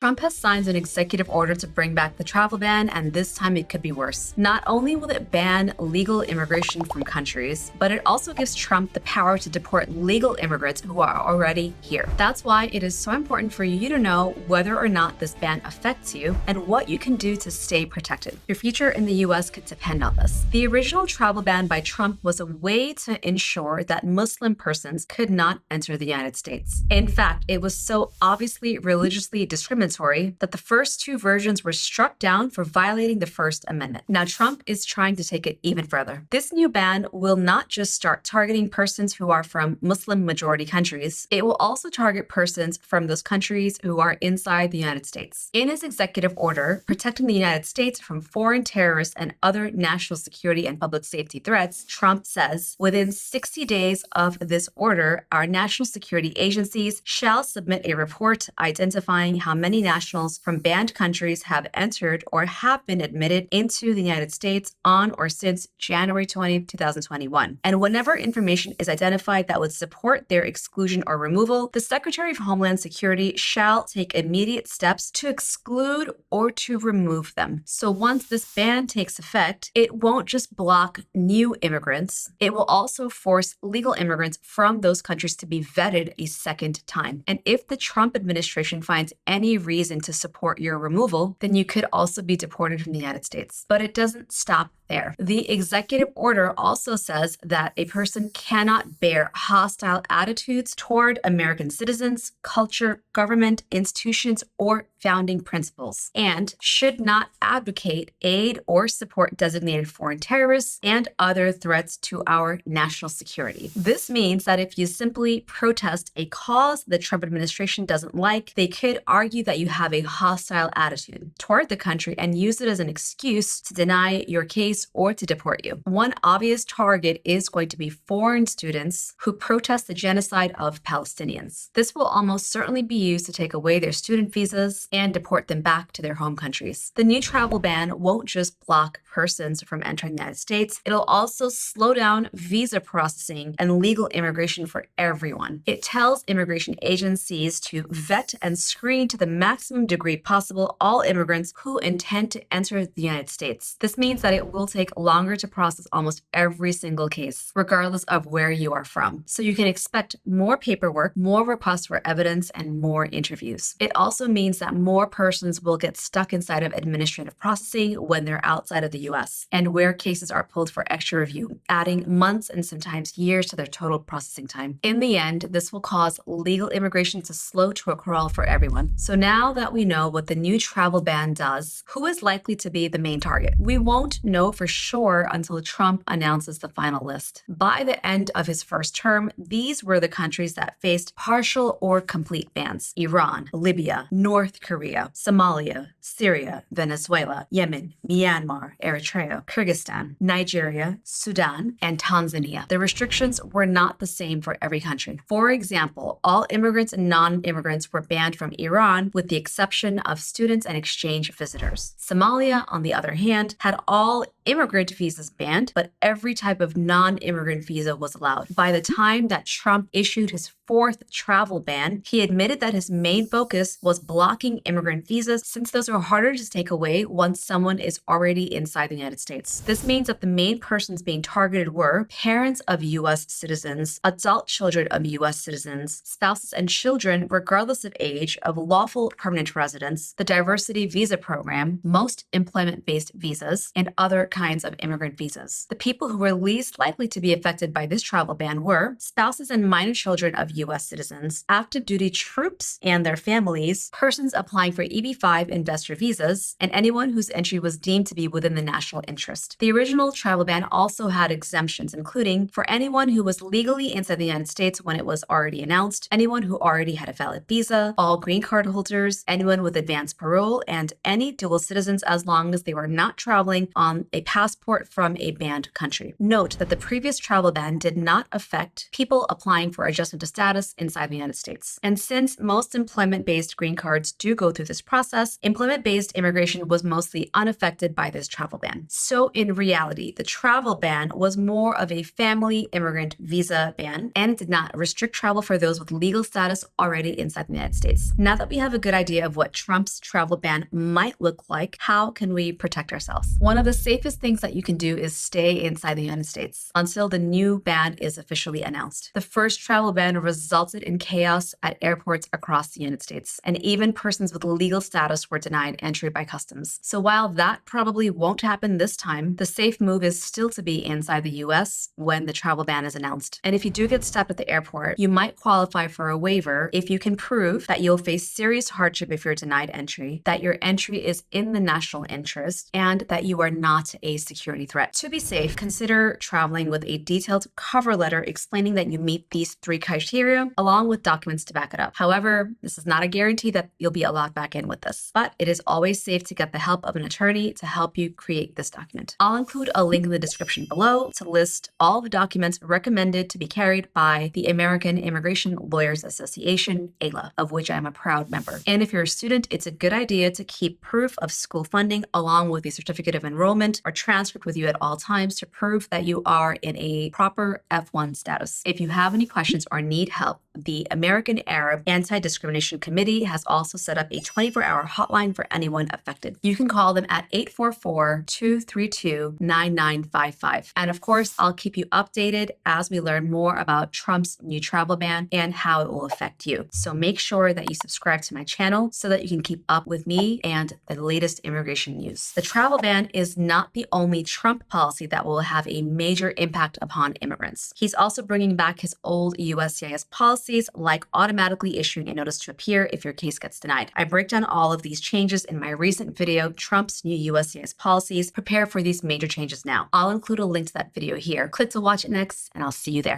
Trump has signed an executive order to bring back the travel ban, and this time it could be worse. Not only will it ban legal immigration from countries, but it also gives Trump the power to deport legal immigrants who are already here. That's why it is so important for you to know whether or not this ban affects you and what you can do to stay protected. Your future in the US could depend on this. The original travel ban by Trump was a way to ensure that Muslim persons could not enter the United States. In fact, it was so obviously religiously discriminatory that the first two versions were struck down for violating the First Amendment. Now, Trump is trying to take it even further. This new ban will not just start targeting persons who are from Muslim-majority countries, it will also target persons from those countries who are inside the United States. In his executive order, protecting the United States from foreign terrorists and other national security and public safety threats, Trump says, within 60 days of this order, our national security agencies shall submit a report identifying how many nationals from banned countries have entered or have been admitted into the United States on or since January 20, 2021. And whenever information is identified that would support their exclusion or removal, the Secretary of Homeland Security shall take immediate steps to exclude or to remove them. So once this ban takes effect, it won't just block new immigrants, it will also force legal immigrants from those countries to be vetted a second time. And if the Trump administration finds any reason to support your removal, then you could also be deported from the United States. But it doesn't stop there. The executive order also says that a person cannot bear hostile attitudes toward American citizens, culture, government, institutions, or founding principles, and should not advocate, aid, or support designated foreign terrorists and other threats to our national security. This means that if you simply protest a cause the Trump administration doesn't like, they could argue that you have a hostile attitude toward the country and use it as an excuse to deny your case or to deport you. One obvious target is going to be foreign students who protest the genocide of Palestinians. This will almost certainly be used to take away their student visas and deport them back to their home countries. The new travel ban won't just block persons from entering the United States, it'll also slow down visa processing and legal immigration for everyone. It tells immigration agencies to vet and screen to the maximum degree possible all immigrants who intend to enter the United States. This means that it will take longer to process almost every single case, regardless of where you are from. So you can expect more paperwork, more requests for evidence, and more interviews. It also means that more persons will get stuck inside of administrative processing when they're outside of the US, and where cases are pulled for extra review, adding months and sometimes years to their total processing time. In the end, this will cause legal immigration to slow to a crawl for everyone. So now that we know what the new travel ban does, who is likely to be the main target? We won't know for sure until Trump announces the final list. By the end of his first term, these were the countries that faced partial or complete bans: Iran, Libya, North Korea, Somalia, Syria, Venezuela, Yemen, Myanmar, Eritrea, Kyrgyzstan, Nigeria, Sudan, and Tanzania. The restrictions were not the same for every country. For example, all immigrants and non-immigrants were banned from Iran with the exception of students and exchange visitors. Somalia, on the other hand, had all immigrant visas banned, but every type of non-immigrant visa was allowed. By the time that Trump issued his fourth travel ban, he admitted that his main focus was blocking immigrant visas since those are harder to take away once someone is already inside the United States. This means that the main persons being targeted were parents of US citizens, adult children of US citizens, spouses and children regardless of age of lawful permanent residents, the diversity visa program, most employment-based visas, and other kinds of immigrant visas. The people who were least likely to be affected by this travel ban were spouses and minor children of US citizens, active duty troops and their families, persons applying for EB-5 investor visas, and anyone whose entry was deemed to be within the national interest. The original travel ban also had exemptions, including for anyone who was legally inside the United States when it was already announced, anyone who already had a valid visa, all green card holders, anyone with advanced parole, and any dual citizens as long as they were not traveling on a passport from a banned country. Note that the previous travel ban did not affect people applying for adjustment of status inside the United States. And since most employment-based green cards do go through this process, employment-based immigration was mostly unaffected by this travel ban. So in reality, the travel ban was more of a family immigrant visa ban and did not restrict travel for those with legal status already inside the United States. Now that we have a good idea of what Trump's travel ban might look like, how can we protect ourselves? One of the safest things that you can do is stay inside the United States until the new ban is officially announced. The first travel ban resulted in chaos at airports across the United States, and even persons with legal status were denied entry by customs. So while that probably won't happen this time, the safe move is still to be inside the US when the travel ban is announced. And if you do get stopped at the airport, you might qualify for a waiver if you can prove that you'll face serious hardship if you're denied entry, that your entry is in the national interest, and that you are not a security threat. To be safe, consider traveling with a detailed cover letter explaining that you meet these 3 criteria, along with documents to back it up. However, this is not a guarantee that you'll be allowed back in with this, but it is always safe to get the help of an attorney to help you create this document. I'll include a link in the description below to list all the documents recommended to be carried by the American Immigration Lawyers Association, AILA, of which I'm a proud member. And if you're a student, it's a good idea to keep proof of school funding along with a certificate of enrollment or transcript with you at all times to prove that you are in a proper F1 status. If you have any questions or need help, the American Arab Anti-Discrimination Committee has also set up a 24-hour hotline for anyone affected. You can call them at 844-232-9955. And of course, I'll keep you updated as we learn more about Trump's new travel ban and how it will affect you. So make sure that you subscribe to my channel so that you can keep up with me and the latest immigration news. The travel ban is not the only Trump policy that will have a major impact upon immigrants. He's also bringing back his old USCIS policies, like automatically issuing a notice to appear if your case gets denied. I break down all of these changes in my recent video, Trump's new USCIS policies. Prepare for these major changes now. I'll include a link to that video here. Click to watch it next, and I'll see you there.